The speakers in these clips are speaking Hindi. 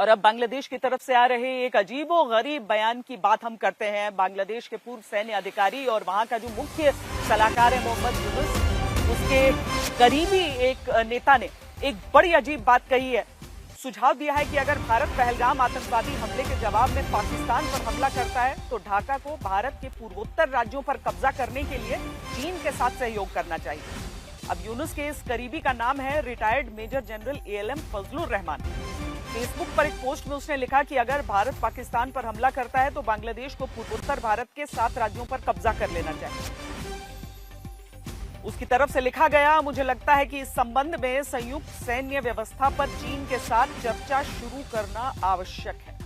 और अब बांग्लादेश की तरफ से आ रहे एक अजीबोगरीब बयान की बात हम करते हैं। बांग्लादेश के पूर्व सैन्य अधिकारी और वहां का जो मुख्य सलाहकार है मोहम्मद यूनुस, उसके करीबी एक नेता ने एक बड़ी अजीब बात कही है। सुझाव दिया है कि अगर भारत पहलगाम आतंकवादी हमले के जवाब में पाकिस्तान पर हमला करता है तो ढाका को भारत के पूर्वोत्तर राज्यों पर कब्जा करने के लिए चीन के साथ सहयोग करना चाहिए। अब यूनुस के इस करीबी का नाम है retired major general ALM Fazlur Rahman. Facebook पर एक पोस्ट में उसने लिखा कि अगर भारत पाकिस्तान पर हमला करता है तो बांग्लादेश को पूर्वोत्तर भारत के 7 राज्यों पर कब्जा कर लेना चाहिए। उसकी तरफ से लिखा गया, मुझे लगता है कि इस संबंध में संयुक्त सैन्य व्यवस्था पर चीन के साथ चर्चा शुरू करना आवश्यक है।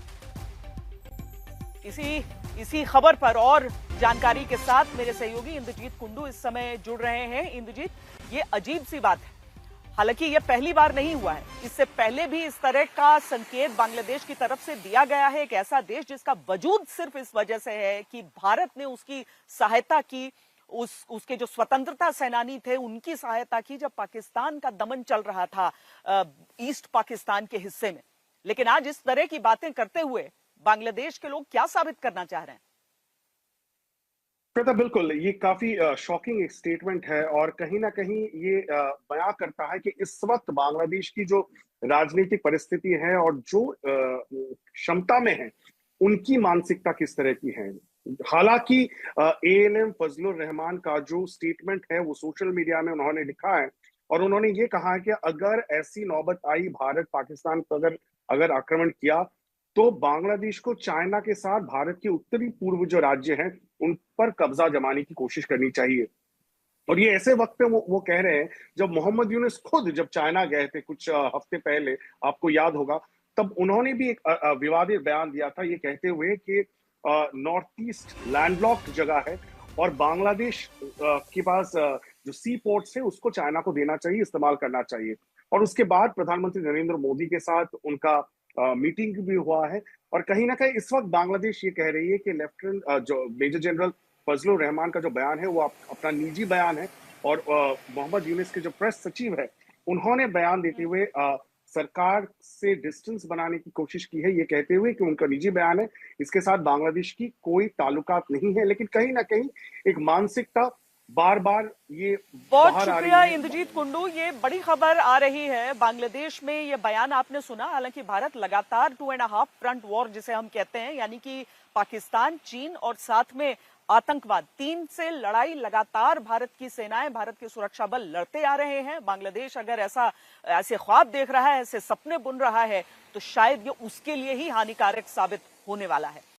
इसी खबर पर और जानकारी के साथ मेरे सहयोगी इंद्रजीत कुंडू इस समय जुड़ रहे हैं। इंद्रजीत, ये अजीब सी बात है, हालांकि ये पहली बार नहीं हुआ है। इससे पहले भी इस तरह का संकेत बांग्लादेश की तरफ से दिया गया है। एक ऐसा देश जिसका वजूद सिर्फ इस वजह से है कि भारत ने उसकी सहायता की, उसके जो स्वतंत्रता सेनानी थे उनकी सहायता की जब पाकिस्तान का दमन चल रहा था ईस्ट पाकिस्तान के हिस्से में। लेकिन आज इस तरह की बातें करते हुए बांग्लादेश के लोग क्या साबित करना चाह रहे हैं? बिल्कुल, ये काफी शॉकिंग एक स्टेटमेंट है और कहीं ना कहीं ये बयां करता है कि इस वक्त बांग्लादेश की जो राजनीतिक परिस्थिति है और जो क्षमता में है, उनकी मानसिकता किस तरह की है। हालांकि ALM फजलुर रहमान का जो स्टेटमेंट है वो सोशल मीडिया में उन्होंने लिखा है और उन्होंने ये कहा है कि अगर ऐसी नौबत आई, भारत पाकिस्तान पर अगर आक्रमण किया, तो बांग्लादेश को चाइना के साथ भारत के उत्तरी पूर्व जो राज्य हैं उन पर कब्जा जमाने की कोशिश करनी चाहिए। और ये ऐसे वक्त पे वो कह रहे हैं जब मोहम्मद यूनुस खुद जब चाइना गए थे कुछ हफ्ते पहले, आपको याद होगा, तब उन्होंने भी एक विवादित बयान दिया था ये कहते हुए कि नॉर्थ ईस्ट लैंडलॉक्ड जगह है और बांग्लादेश के पास जो सी पोर्ट्स है उसको चाइना को देना चाहिए, इस्तेमाल करना चाहिए। और उसके बाद प्रधानमंत्री नरेंद्र मोदी के साथ उनका मीटिंग भी हुआ है और कहीं ना कहीं इस वक्त बांग्लादेश ये कह रही है कि लेफ्टिनेंट जो मेजर जनरल फजलुर रहमान का जो बयान है वो अपना निजी बयान है और मोहम्मद यूनुस के जो प्रेस सचिव है उन्होंने बयान देते हुए सरकार से डिस्टेंस बनाने की कोशिश की है, ये कहते हुए कि उनका निजी बयान है, इसके साथ बांग्लादेश की कोई ताल्लुकात नहीं है। लेकिन कहीं ना कहीं एक मानसिकता बार बार ये बहुत बाहर आ शुक्रिया रही है। इंद्रजीत कुंडू। ये बड़ी खबर आ रही है बांग्लादेश में, ये बयान आपने सुना। हालांकि भारत लगातार 2.5 फ्रंट वॉर जिसे हम कहते हैं, यानी कि पाकिस्तान, चीन और साथ में आतंकवाद, 3 से लड़ाई लगातार भारत की सेनाएं, भारत के सुरक्षा बल लड़ते आ रहे हैं। बांग्लादेश अगर ऐसे ख्वाब देख रहा है, ऐसे सपने बुन रहा है, तो शायद ये उसके लिए ही हानिकारक साबित होने वाला है।